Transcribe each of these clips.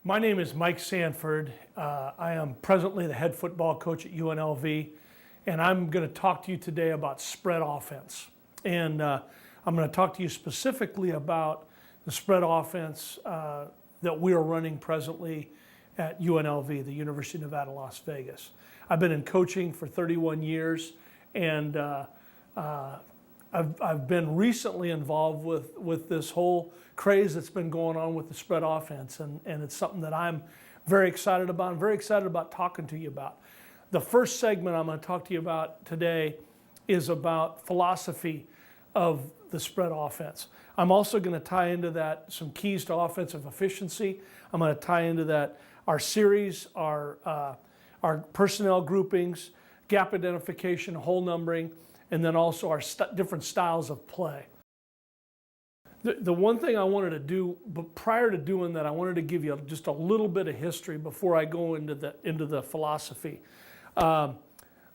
My name is Mike Sanford. I am presently the head football coach at UNLV, and I'm going to talk to you today about spread offense. And I'm going to talk to you specifically about the spread offense that we are running presently at UNLV, the University of Nevada, Las Vegas. I've been in coaching for 31 years, and I've been recently involved with this whole craze that's been going on with the spread offense, and it's something that I'm very excited about. I'm very excited about talking to you about. The first segment I'm going to talk to you about today is about philosophy of the spread offense. I'm also going to tie into that some keys to offensive efficiency. I'm going to tie into that our series, our personnel groupings, gap identification, hole numbering, and then also our different styles of play. The one thing I wanted to do, but prior to doing that, I wanted to give you just a little bit of history before I go into the philosophy. My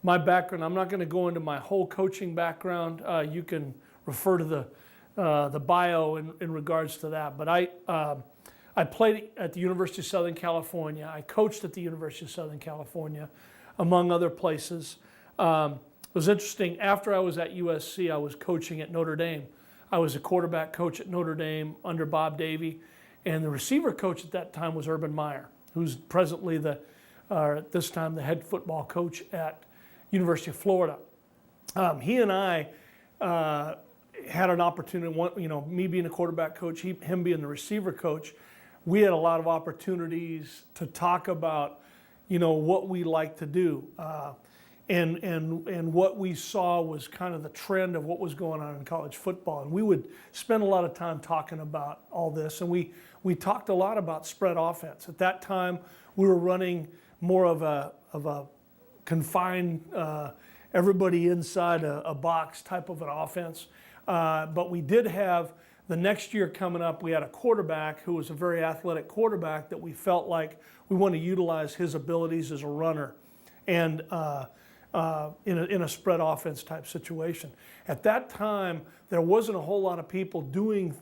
background, I'm not going to go into my whole coaching background. You can refer to the bio in regards to that. But I played at the University of Southern California. I coached at the University of Southern California, among other places. It was interesting. After I was at USC, I was coaching at Notre Dame. I was a quarterback coach at Notre Dame under Bob Davie, and the receiver coach at that time was Urban Meyer, who's presently at this time the head football coach at University of Florida. He and I had an opportunity. Me being a quarterback coach, him being the receiver coach, we had a lot of opportunities to talk about, what we like to do. And what we saw was kind of the trend of what was going on in college football. And we would spend a lot of time talking about all this. And we talked a lot about spread offense. At that time, we were running more of a confined, everybody inside a box type of an offense. But we did have, the next year coming up, we had a quarterback who was a very athletic quarterback that we felt like we want to utilize his abilities as a runner. And in a spread offense type situation. At that time, there wasn't a whole lot of people doing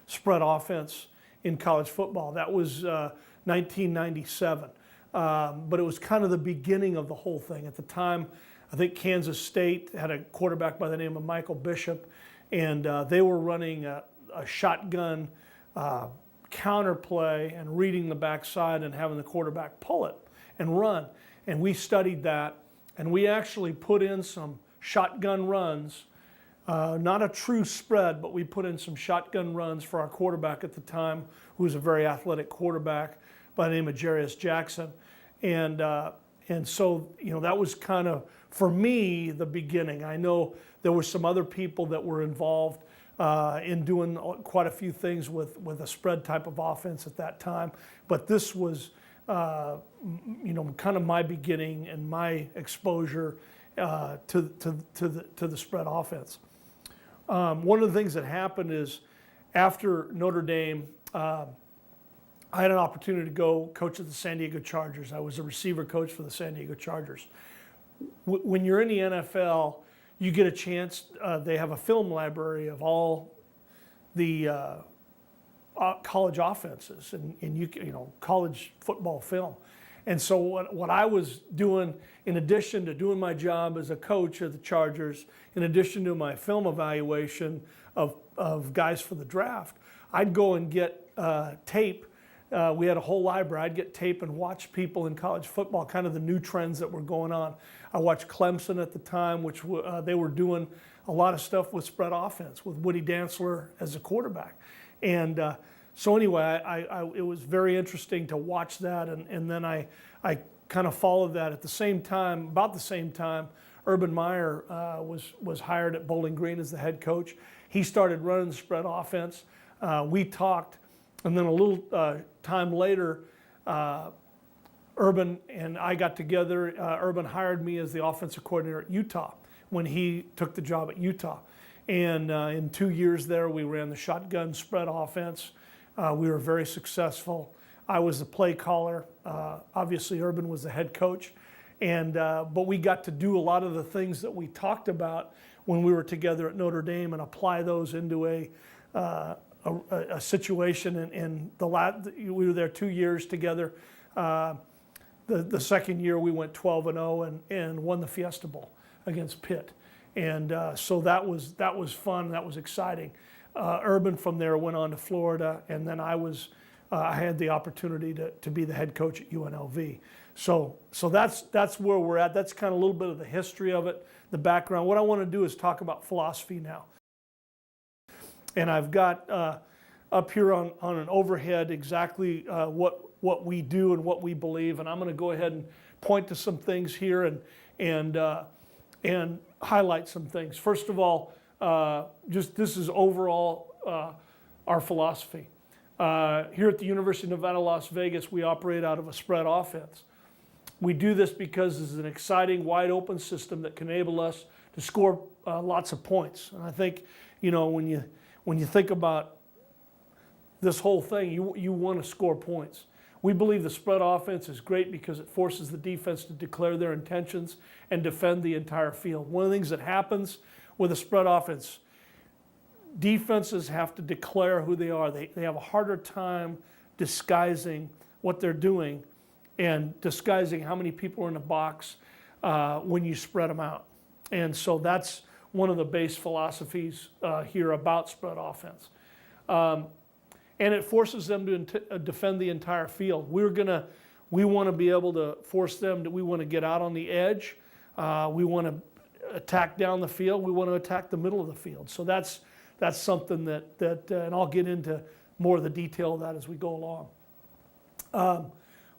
spread offense in college football. That was 1997. But it was kind of the beginning of the whole thing. At the time, I think Kansas State had a quarterback by the name of Michael Bishop, and they were running a shotgun counter play and reading the backside and having the quarterback pull it and run. And we studied that. And we actually put in some shotgun runs, not a true spread, but we put in some shotgun runs for our quarterback at the time, who was a very athletic quarterback by the name of Jarius Jackson. And so, that was kind of, for me, the beginning. I know there were some other people that were involved in doing quite a few things with a spread type of offense at that time, but this was kind of my beginning and my exposure to the spread offense. One of the things that happened is after Notre Dame, I had an opportunity to go coach at the San Diego Chargers. I was a receiver coach for the San Diego Chargers. When you're in the NFL, you get a chance. They have a film library of all the college offenses and college football film. And so what I was doing, in addition to doing my job as a coach of the Chargers, in addition to my film evaluation of guys for the draft, I'd go and get tape. We had a whole library. I'd get tape and watch people in college football, kind of the new trends that were going on. I watched Clemson at the time, which they were doing a lot of stuff with spread offense, with Woody Dantzler as a quarterback. And so anyway, it was very interesting to watch that, and then I kind of followed that at the same time. About the same time, Urban Meyer was hired at Bowling Green as the head coach. He started running the spread offense. We talked, and then a little time later, Urban and I got together. Urban hired me as the offensive coordinator at Utah when he took the job at Utah. And in 2 years there, we ran the shotgun spread offense. We were very successful. I was the play caller. Obviously, Urban was the head coach. But we got to do a lot of the things that we talked about when we were together at Notre Dame and apply those into a a situation in we were there 2 years together. The second year we went 12-0 and won the Fiesta Bowl against Pitt, and so that was fun. That was exciting. Urban from there went on to Florida, and then I had the opportunity to be the head coach at UNLV. So that's where we're at. That's kind of a little bit of the history of it, the background. What I want to do is talk about philosophy now. And I've got up here on an overhead exactly what we do and what we believe. And I'm going to go ahead and point to some things here and highlight some things. First of all, just this is overall our philosophy. Here at the University of Nevada, Las Vegas, we operate out of a spread offense. We do this because it's an exciting, wide open system that can enable us to score lots of points. And I think, when you think about this whole thing, you want to score points. We believe the spread offense is great because it forces the defense to declare their intentions and defend the entire field. One of the things that happens with a spread offense, defenses have to declare who they are. They have a harder time disguising what they're doing and disguising how many people are in the box when you spread them out. And so that's one of the base philosophies here about spread offense. And it forces them to defend the entire field. We want to be able to force them we want to get out on the edge. We want to attack down the field. We want to attack the middle of the field. So that's something that and I'll get into more of the detail of that as we go along.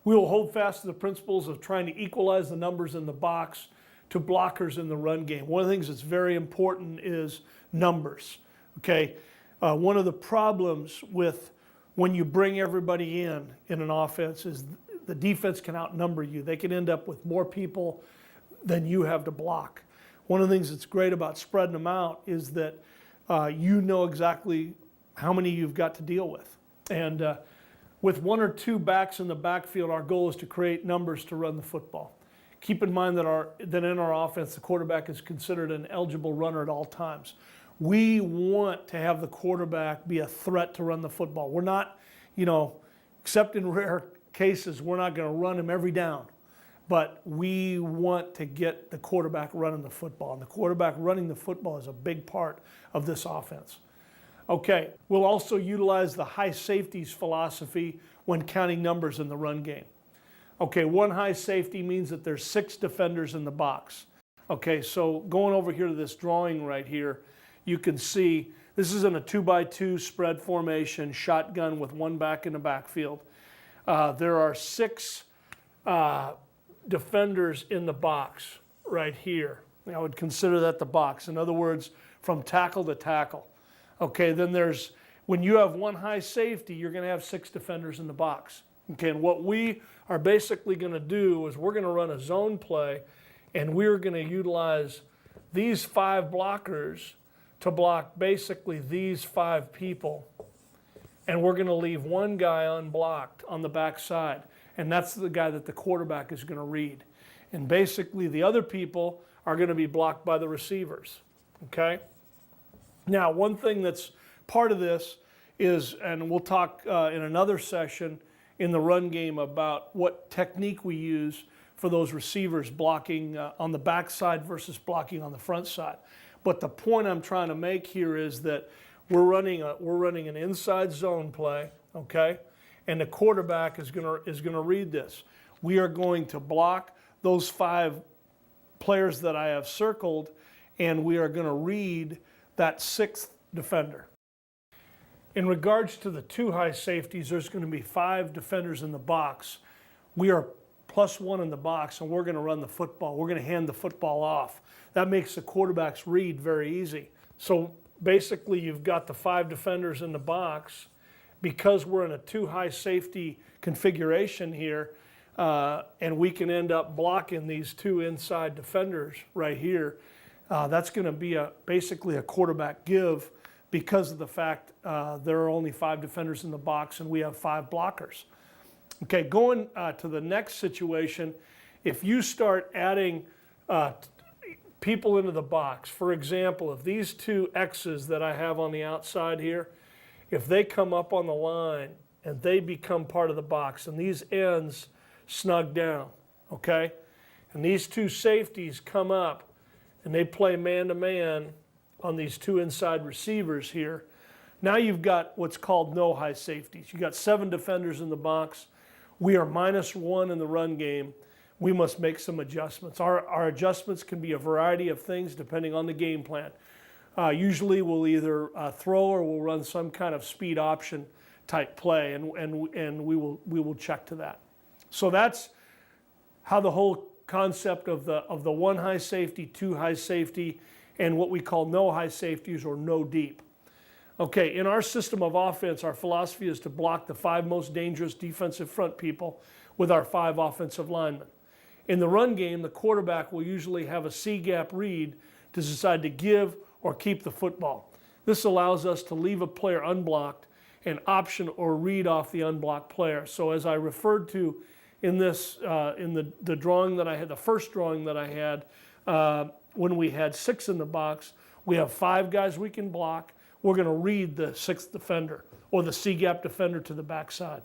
We will hold fast to the principles of trying to equalize the numbers in the box to blockers in the run game. One of the things that's very important is numbers. Okay, one of the problems with when you bring everybody in an offense is the defense can outnumber you. They can end up with more people than you have to block. One of the things that's great about spreading them out is that you know exactly how many you've got to deal with. And with one or two backs in the backfield, our goal is to create numbers to run the football. Keep in mind that in our offense, the quarterback is considered an eligible runner at all times. We want to have the quarterback be a threat to run the football. We're not, except in rare cases, we're not going to run him every down. But we want to get the quarterback running the football. And the quarterback running the football is a big part of this offense. Okay, we'll also utilize the high safeties philosophy when counting numbers in the run game. Okay, one high safety means that there's 6 defenders in the box. Okay, so going over here to this drawing right here, you can see this is in a 2x2 spread formation, shotgun with one back in the backfield. There are 6 defenders in the box right here. I would consider that the box. In other words, from tackle to tackle. Okay, then when you have one high safety, you're going to have 6 defenders in the box. Okay, and what we are basically going to do is we're going to run a zone play, and we're going to utilize these 5 blockers to block basically these 5 people. And we're going to leave one guy unblocked on the backside. And that's the guy that the quarterback is going to read. And basically the other people are going to be blocked by the receivers. Okay? Now, one thing that's part of this is, and we'll talk in another session in the run game about what technique we use for those receivers blocking on the backside versus blocking on the front side. But the point I'm trying to make here is that we're running an inside zone play, okay? And the quarterback is going to read this. We are going to block those 5 players that I have circled, and we are going to read that 6th defender. In regards to the 2 high safeties, there's going to be 5 defenders in the box. We are +1 in the box, and we're going to run the football. We're going to hand the football off. That makes the quarterback's read very easy. So basically, you've got the 5 defenders in the box. Because we're in a 2 high safety configuration here, and we can end up blocking these 2 inside defenders right here, that's going to be basically a quarterback give because of the fact there are only 5 defenders in the box and we have 5 blockers. Okay, going to the next situation, if you start adding people into the box, for example, if these 2 X's that I have on the outside here, if they come up on the line and they become part of the box and these ends snug down, okay? And these two safeties come up and they play man-to-man on these two inside receivers here. Now you've got what's called no high safeties. You've got 7 defenders in the box. We are -1 in the run game. We must make some adjustments. Our adjustments can be a variety of things depending on the game plan. Usually we'll either throw or we'll run some kind of speed option type play, and we will check to that. So that's how the whole concept of the 1 high safety, 2 high safety, and what we call no high safeties or no deep. Okay, in our system of offense, our philosophy is to block the 5 most dangerous defensive front people with our 5 offensive linemen. In the run game, the quarterback will usually have a C-gap read to decide to give or keep the football. This allows us to leave a player unblocked and option or read off the unblocked player. So as I referred to in this, in the drawing that I had, the first drawing that I had, when we had 6 in the box, we have 5 guys we can block. We're going to read the 6th defender or the C-gap defender to the backside.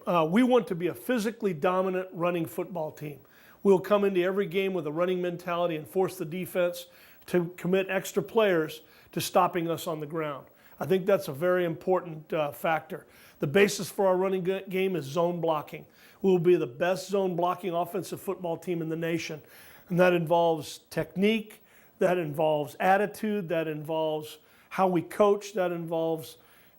We want to be a physically dominant running football team. We'll come into every game with a running mentality and force the defense to commit extra players to stopping us on the ground. I think that's a very important factor. The basis for our running game is zone blocking. We'll be the best zone blocking offensive football team in the nation. And that involves technique, that involves attitude, that involves how we coach, that involves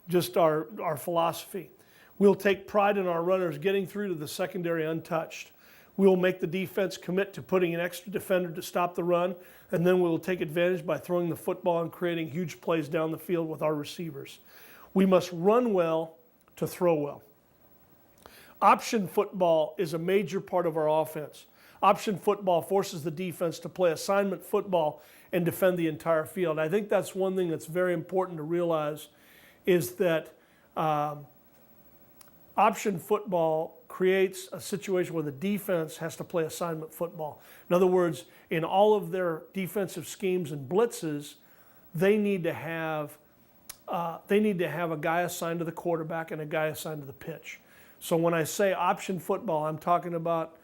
just our philosophy. We'll take pride in our runners getting through to the secondary untouched. We'll make the defense commit to putting an extra defender to stop the run, and then we'll take advantage by throwing the football and creating huge plays down the field with our receivers. We must run well to throw well. Option football is a major part of our offense. Option football forces the defense to play assignment football and defend the entire field. I think that's one thing that's very important to realize is that option football creates a situation where the defense has to play assignment football. In other words, in all of their defensive schemes and blitzes, they need to have a guy assigned to the quarterback and a guy assigned to the pitch. So when I say option football, I'm talking about,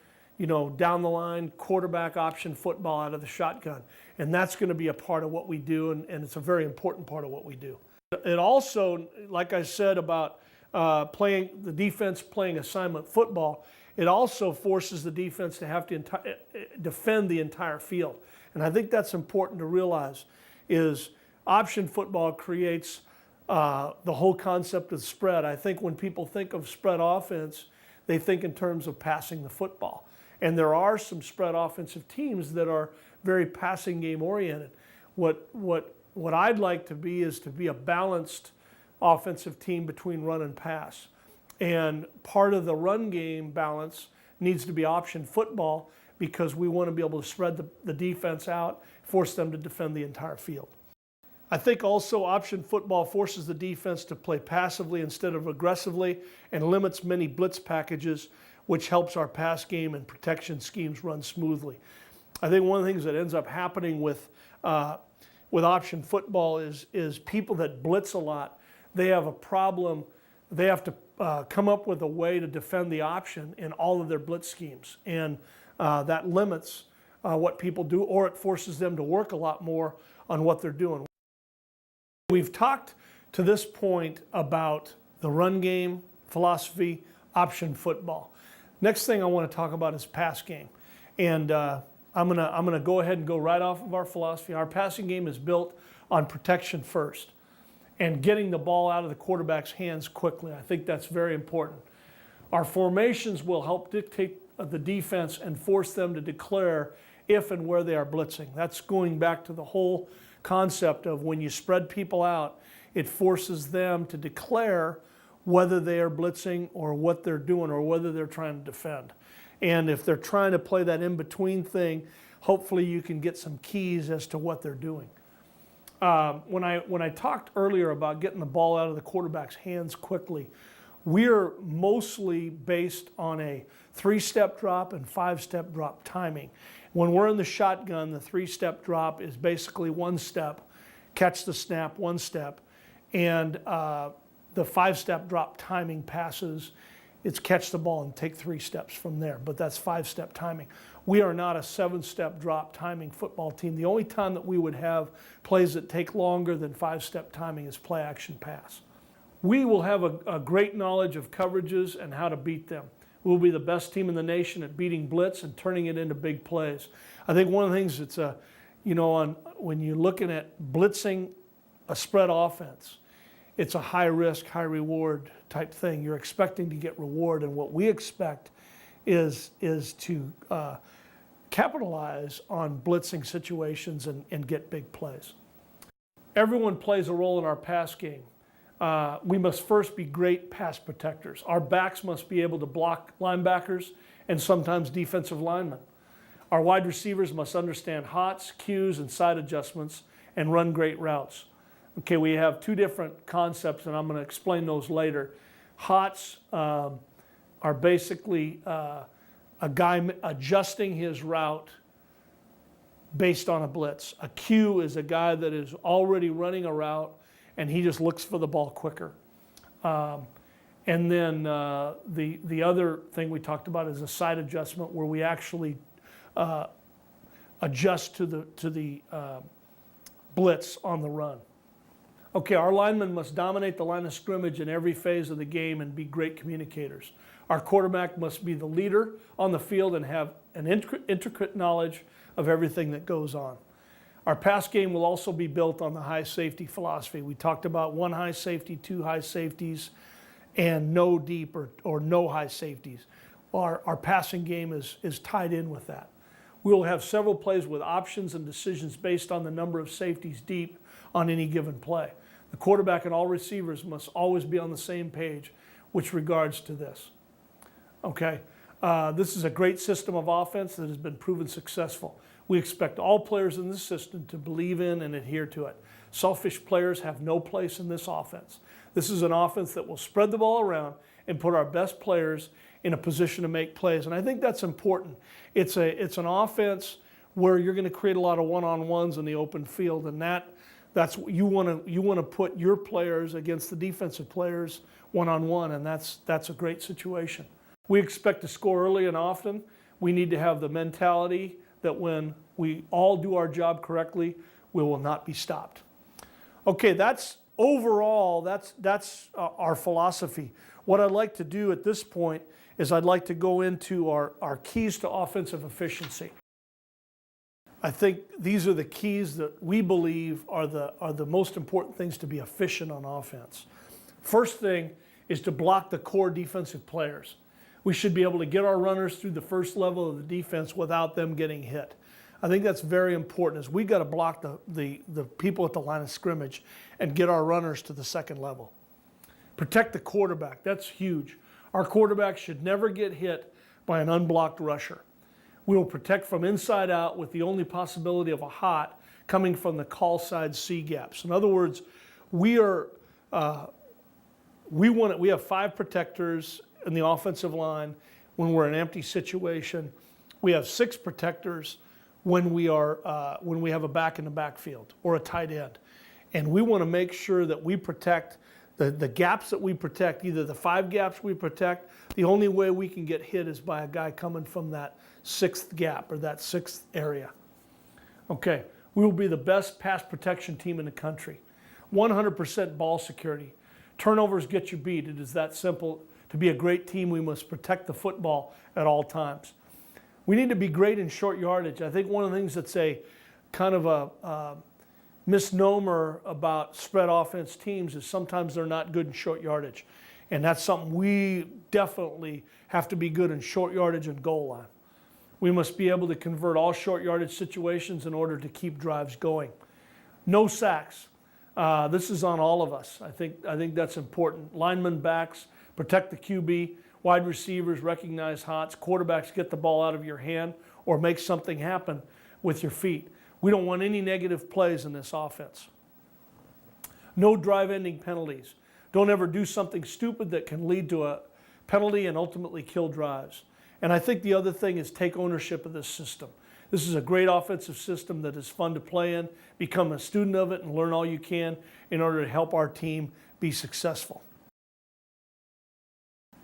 down the line, quarterback option football out of the shotgun. And that's going to be a part of what we do, and it's a very important part of what we do. It also, like I said about the defense playing assignment football, it also forces the defense to have to defend the entire field. And I think that's important to realize is option football creates the whole concept of spread. I think when people think of spread offense, they think in terms of passing the football. And there are some spread offensive teams that are very passing game oriented. What I'd like to be is to be a balanced offensive team between run and pass. And part of the run game balance needs to be option football because we want to be able to spread the defense out, force them to defend the entire field. I think also option football forces the defense to play passively instead of aggressively and limits many blitz packages, which helps our pass game and protection schemes run smoothly. I think one of the things that ends up happening with option football is people that blitz a lot, they have a problem. They have to come up with a way to defend the option in all of their blitz schemes. And that limits what people do, or it forces them to work a lot more on what they're doing. We've talked to this point about the run game, philosophy, option football. Next thing I want to talk about is pass game. And I'm gonna go ahead and go right off of our philosophy. Our passing game is built on protection first and getting the ball out of the quarterback's hands quickly. I think that's very important. Our formations will help dictate the defense and force them to declare if and where they are blitzing. That's going back to the whole concept of when you spread people out, it forces them to declare whether they are blitzing or what they're doing or whether they're trying to defend. And if they're trying to play that in-between thing, hopefully you can get some keys as to what they're doing. When I talked earlier about getting the ball out of the quarterback's hands quickly, we're mostly based on a 3-step drop and 5-step drop timing. When we're in the shotgun, the 3-step drop is basically 1 step, catch the snap, 1 step. And the 5-step drop timing passes, it's catch the ball and take 3 steps from there, but that's 5-step timing. We are not a 7-step drop timing football team. The only time that we would have plays that take longer than 5-step timing is play action pass. We will have a great knowledge of coverages and how to beat them. We'll be the best team in the nation at beating blitz and turning it into big plays. I think one of the things that's, when you're looking at blitzing a spread offense, it's a high risk, high reward type thing. You're expecting to get reward, and what we expect is to capitalize on blitzing situations and get big plays. Everyone plays a role in our pass game. We must first be great pass protectors. Our backs must be able to block linebackers and sometimes defensive linemen. Our wide receivers must understand hots, cues, and side adjustments and run great routes. Okay, we have 2 different concepts, and I'm going to explain those later. Hots are basically a guy adjusting his route based on a blitz. A cue is a guy that is already running a route and he just looks for the ball quicker. And then the other thing we talked about is a side adjustment, where we actually adjust to the blitz on the run. Okay, our linemen must dominate the line of scrimmage in every phase of the game and be great communicators. Our quarterback must be the leader on the field and have an intricate knowledge of everything that goes on. Our pass game will also be built on the high safety philosophy. We talked about 1 high safety, 2 high safeties, and no deep or no high safeties. Our passing game is tied in with that. We will have several plays with options and decisions based on the number of safeties deep on any given play. The quarterback and all receivers must always be on the same page with regards to this. Okay, this is a great system of offense that has been proven successful. We expect all players in this system to believe in and adhere to it. Selfish players have no place in this offense. This is an offense that will spread the ball around and put our best players in a position to make plays, and I think that's important. It's an offense where you're going to create a lot of one-on-ones in the open field, and that's what you want to put your players against the defensive players one-on-one, and that's a great situation. We expect to score early and often. We need to have the mentality that when we all do our job correctly, we will not be stopped. Okay, that's overall, that's our philosophy. What I'd like to do at this point is I'd like to go into our keys to offensive efficiency. I think these are the keys that we believe are the most important things to be efficient on offense. First thing is to block the core defensive players. We should be able to get our runners through the first level of the defense without them getting hit. I think that's very important, is we got to block the people at the line of scrimmage and get our runners to the second level. Protect the quarterback. That's huge. Our quarterback should never get hit by an unblocked rusher. We will protect from inside out with the only possibility of a hot coming from the call side C gaps. In other words, we have 5 protectors in the offensive line when we're in an empty situation. We have 6 protectors when we have a back in the backfield or a tight end. And we want to make sure that we protect the gaps that we protect, either the 5 gaps we protect. The only way we can get hit is by a guy coming from that 6th gap or that 6th area. Okay, we will be the best pass protection team in the country. 100% ball security. Turnovers get you beat. It is that simple. To be a great team, we must protect the football at all times. We need to be great in short yardage. I think one of the things that's a kind of a misnomer about spread offense teams is sometimes they're not good in short yardage. And that's something we definitely have to be good in short yardage and goal line. We must be able to convert all short yardage situations in order to keep drives going. No sacks. This is on all of us. I think that's important. Linemen, backs, protect the QB. Wide receivers recognize hots. Quarterbacks get the ball out of your hand or make something happen with your feet. We don't want any negative plays in this offense. No drive-ending penalties. Don't ever do something stupid that can lead to a penalty and ultimately kill drives. And I think the other thing is take ownership of this system. This is a great offensive system that is fun to play in. Become a student of it and learn all you can in order to help our team be successful.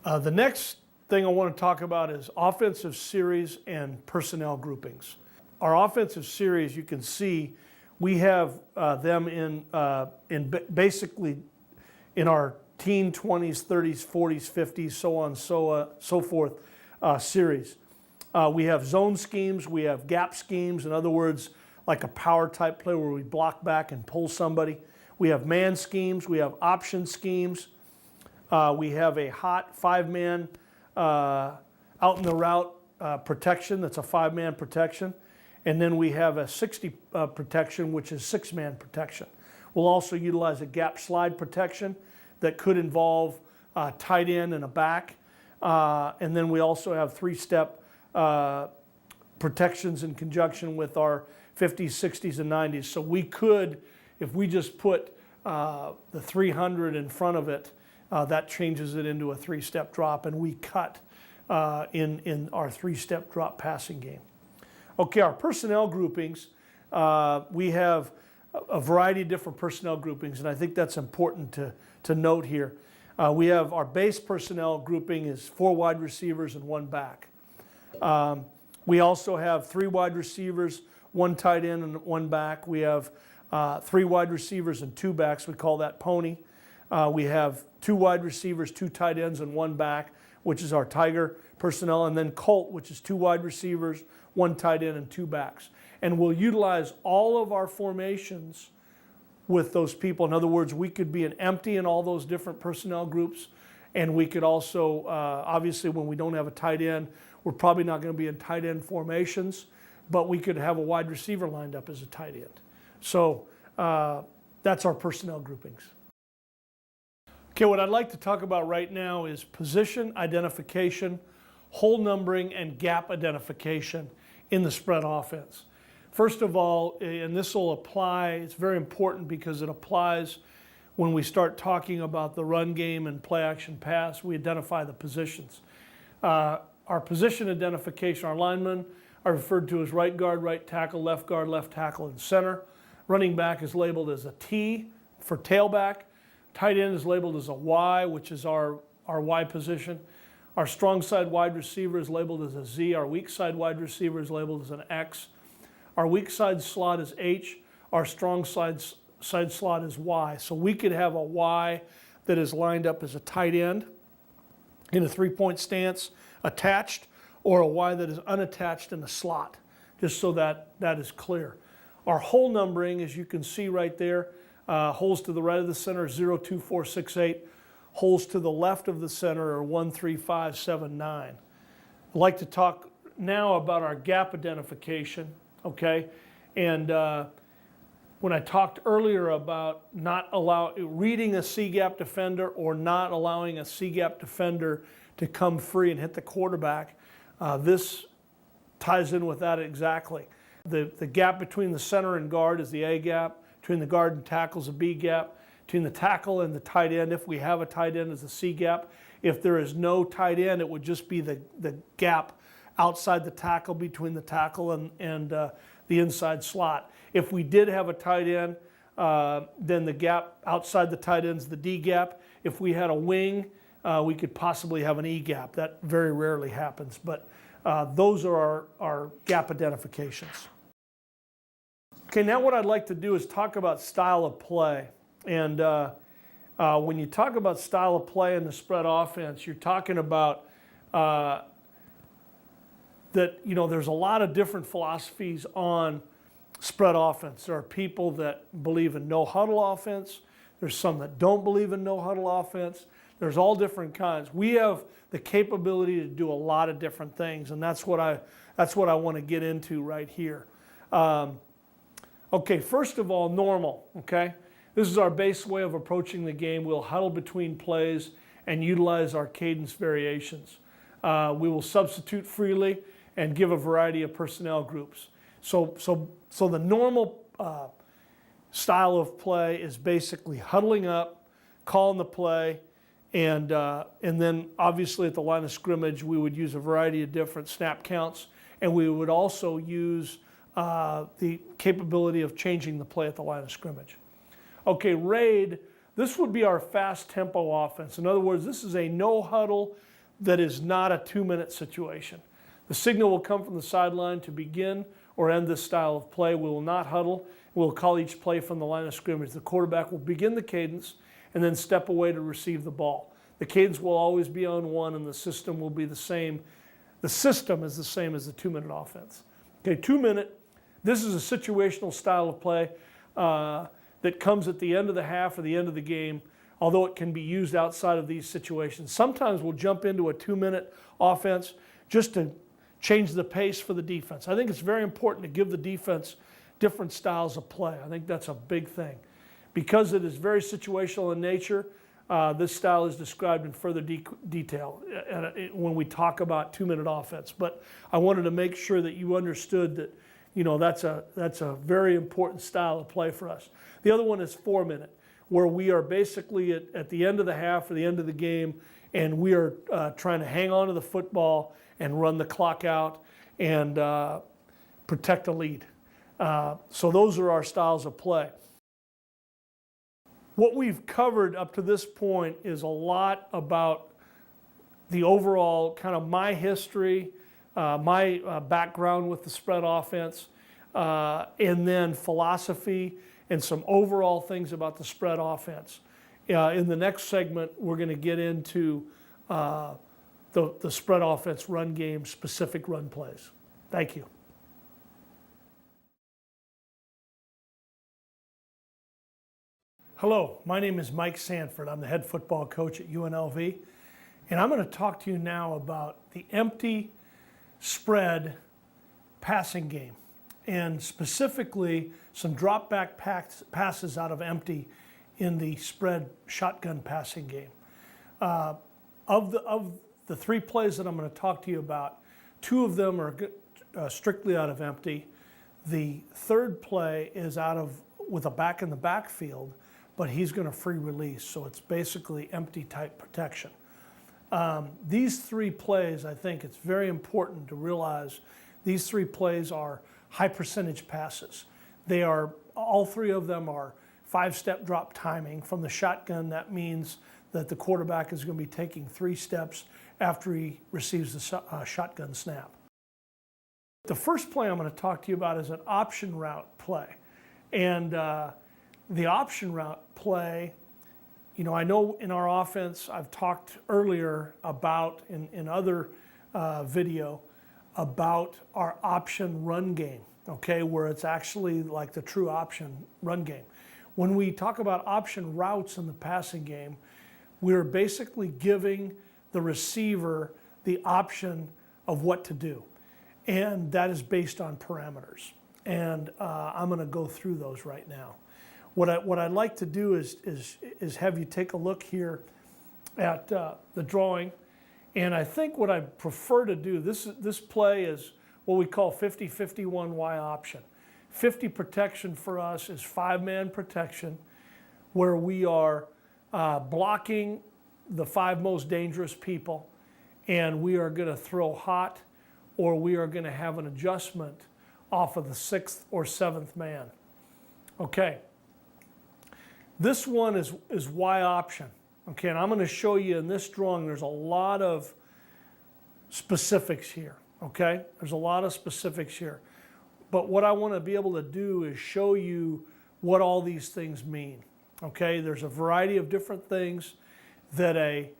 The next thing I want to talk about is offensive series and personnel groupings. Our offensive series, you can see, we have them basically in our teen 20s, 30s, 40s, 50s, so on, so forth series. We have zone schemes, we have gap schemes, in other words, like a power type play where we block back and pull somebody. We have man schemes, we have option schemes. We have a hot 5-man out in the route protection, that's a 5-man protection. And then we have a 60 protection, which is 6-man protection. We'll also utilize a gap slide protection that could involve a tight end and a back. And then we also have 3-step protections in conjunction with our 50s, 60s, and 90s. So we could, if we just put the 300 in front of it, that changes it into a 3-step drop, and we cut in our 3-step drop passing game. Okay, our personnel groupings, we have a variety of different personnel groupings, and I think that's important to note here. We have our base personnel grouping is 4 wide receivers and 1 back. We also have 3 wide receivers, 1 tight end and 1 back. We have 3 wide receivers and 2 backs. We call that pony. We have 2 wide receivers, 2 tight ends, and 1 back, which is our Tiger personnel, and then Colt, which is 2 wide receivers, 1 tight end, and 2 backs. And we'll utilize all of our formations with those people. In other words, we could be an empty in all those different personnel groups, and we could also, obviously when we don't have a tight end, we're probably not going to be in tight end formations, but we could have a wide receiver lined up as a tight end. So that's our personnel groupings. Okay, what I'd like to talk about right now is position identification, hole numbering, and gap identification in the spread offense. First of all, and this will apply, it's very important because it applies when we start talking about the run game and play action pass, we identify the positions. Our position identification, our linemen are referred to as right guard, right tackle, left guard, left tackle, and center. Running back is labeled as a T for tailback. Tight end is labeled as a Y, which is our Y position. Our strong side wide receiver is labeled as a Z. Our weak side wide receiver is labeled as an X. Our weak side slot is H. Our strong side slot is Y. So we could have a Y that is lined up as a tight end in a 3-point stance attached, or a Y that is unattached in a slot, just so that is clear. Our hole numbering, as you can see right there, holes to the right of the center, 0, 2, 4, 6, 8. Holes to the left of the center are 1, 3, 5, 7, 9. I'd like to talk now about our gap identification, okay? And when I talked earlier about reading a C-gap defender or not allowing a C-gap defender to come free and hit the quarterback, this ties in with that exactly. The gap between the center and guard is the A gap. Between the guard and tackle is a B gap. Between the tackle and the tight end, if we have a tight end, is a C gap. If there is no tight end, it would just be the gap outside the tackle between the tackle and the inside slot. If we did have a tight end, then the gap outside the tight end is the D gap. If we had a wing, we could possibly have an E gap. That very rarely happens, but those are our gap identifications. Okay, now what I'd like to do is talk about style of play. And when you talk about style of play in the spread offense, you're talking about that, there's a lot of different philosophies on spread offense. There are people that believe in no huddle offense. There's some that don't believe in no huddle offense. There's all different kinds. We have the capability to do a lot of different things, and that's what I want to get into right here. Okay, first of all, normal, okay? This is our base way of approaching the game. We'll huddle between plays and utilize our cadence variations. We will substitute freely and give a variety of personnel groups. So the normal style of play is basically huddling up, calling the play, and then obviously at the line of scrimmage we would use a variety of different snap counts, and we would also use the capability of changing the play at the line of scrimmage. Okay, raid, this would be our fast tempo offense. In other words, this is a no huddle, that is not a 2-minute situation. The signal will come from the sideline to begin or end this style of play. We will not huddle. We'll call each play from the line of scrimmage. The quarterback will begin the cadence and then step away to receive the ball. The cadence will always be on 1, and the system will be the same. The system is the same as the 2-minute offense. Okay, 2-minute, this is a situational style of play that comes at the end of the half or the end of the game, although it can be used outside of these situations. Sometimes we'll jump into a 2-minute offense just to change the pace for the defense. I think it's very important to give the defense different styles of play. I think that's a big thing. Because it is very situational in nature, this style is described in further detail when we talk about 2-minute offense. But I wanted to make sure that you understood that, you know, that's a very important style of play for us. The other one is 4-minute, where we are basically at the end of the half or the end of the game, and we are trying to hang on to the football and run the clock out and protect a lead. So those are our styles of play. What we've covered up to this point is a lot about the overall kind of my history, my background with the spread offense, and then philosophy and some overall things about the spread offense. In the next segment, we're going to get into the spread offense run game, specific run plays. Thank you. Hello, my name is Mike Sanford. I'm the head football coach at UNLV, and I'm going to talk to you now about the empty spread passing game, and specifically some drop back passes out of empty in the spread shotgun passing game. Of the 3 plays that I'm going to talk to you about, 2 of them are strictly out of empty. The 3rd play is with a back in the backfield, but he's going to free release, so it's basically empty type protection. These 3 plays, I think it's very important to realize these 3 plays are high percentage passes. All 3 of them are 5-step drop timing. From the shotgun, that means that the quarterback is going to be taking 3 steps after he receives the shotgun snap. The first play I'm going to talk to you about is an option route play. And the option route play, you know, I know in our offense, I've talked earlier about, in other video, about our option run game, okay, where it's actually like the true option run game. When we talk about option routes in the passing game, we're basically giving the receiver the option of what to do. And that is based on parameters. And I'm going to go through those right now. What I'd like to do is have you take a look here at the drawing. And I think what I prefer to do, this play is what we call 50-51 Y option. 50 protection for us is 5-man protection, where we are blocking the 5 most dangerous people, and we are going to throw hot, or we are going to have an adjustment off of the 6th or 7th man. Okay. This one is Y option. Okay, and I'm going to show you in this drawing, there's a lot of specifics here. Okay, there's a lot of specifics here. But what I want to be able to do is show you what all these things mean. Okay, there's a variety of different things that a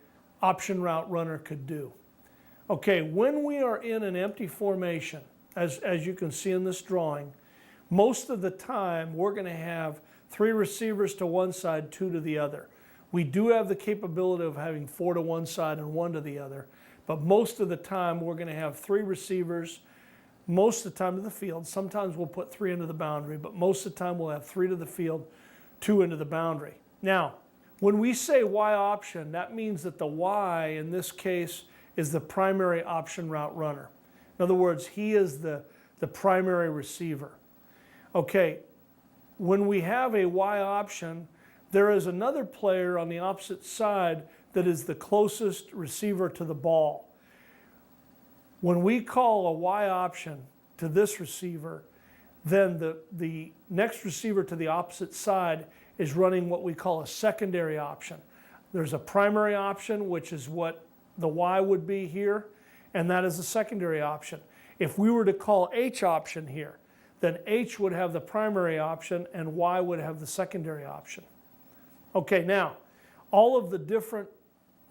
option route runner could do. Okay, when we are in an empty formation, as you can see in this drawing, most of the time we're going to have 3 receivers to one side, 2 to the other. We do have the capability of having 4 to one side and 1 to the other, but most of the time we're going to have 3 receivers, most of the time to the field. Sometimes we'll put 3 into the boundary, but most of the time we'll have 3 to the field, 2 into the boundary. Now, when we say Y option, that means that the Y in this case is the primary option route runner. In other words, he is the primary receiver. Okay, when we have a Y option, there is another player on the opposite side that is the closest receiver to the ball. When we call a Y option to this receiver, then the next receiver to the opposite side is running what we call a secondary option. There's a primary option, which is what the Y would be here, and that is the secondary option. If we were to call H option here, then H would have the primary option and Y would have the secondary option. Okay, now, all of the different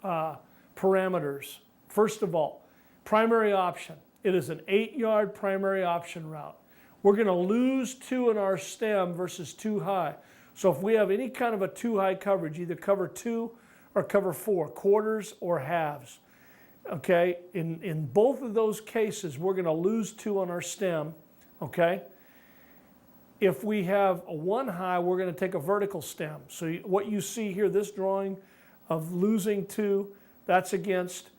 parameters. First of all, primary option. It is an 8-yard primary option route. We're going to lose 2 in our stem versus 2 high. So if we have any kind of a 2 high coverage, either cover 2 or cover 4, quarters or halves. Okay, in both of those cases, we're going to lose 2 on our stem. Okay, if we have a 1 high, we're going to take a vertical stem. So what you see here, this drawing of losing 2, that's against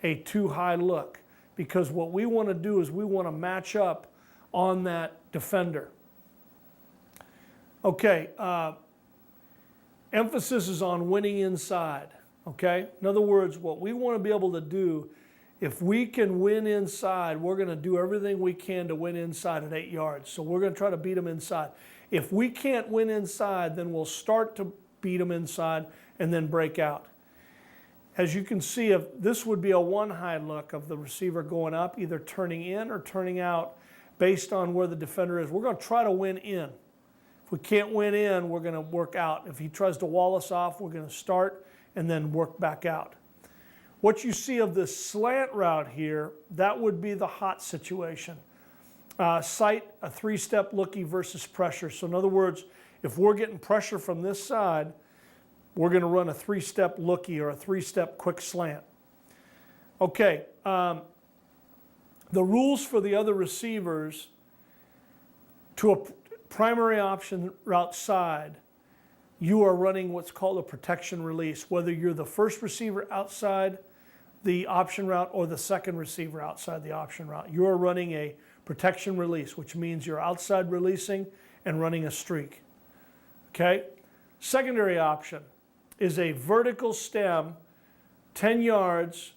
a 2 high look. Because what we want to do is we want to match up on that defender. Okay, emphasis is on winning inside. Okay, in other words, what we want to be able to do, if we can win inside, we're going to do everything we can to win inside at 8 yards. So we're going to try to beat them inside. If we can't win inside, then we'll start to beat them inside and then break out. As you can see, if this would be a 1 high look of the receiver going up, either turning in or turning out based on where the defender is. We're going to try to win in. If we can't win in, we're going to work out. If he tries to wall us off, we're going to start and then work back out. What you see of this slant route here, that would be the hot situation. Sight, a 3-step lookie versus pressure. So in other words, if we're getting pressure from this side, we're going to run a 3-step lookie or a 3-step quick slant. Okay, the rules for the other receivers to a primary option route side, you are running what's called a protection release, whether you're the first receiver outside the option route or the second receiver outside the option route. You are running a protection release, which means you're outside releasing and running a streak. Okay, secondary option is a vertical stem, 10 yards,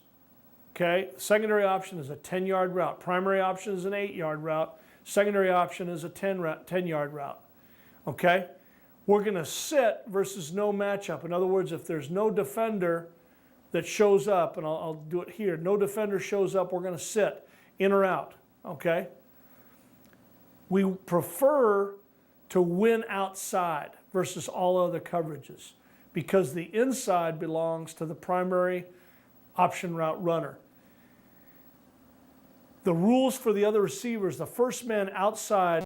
okay? Secondary option is a 10-yard route. Primary option is an 8-yard route. Secondary option is a 10-yard route, okay? We're gonna sit versus no matchup. In other words, if there's no defender that shows up, and I'll do it here, no defender shows up, we're gonna sit, in or out, okay? We prefer to win outside versus all other coverages, because the inside belongs to the primary option route runner. The rules for the other receivers, the first man outside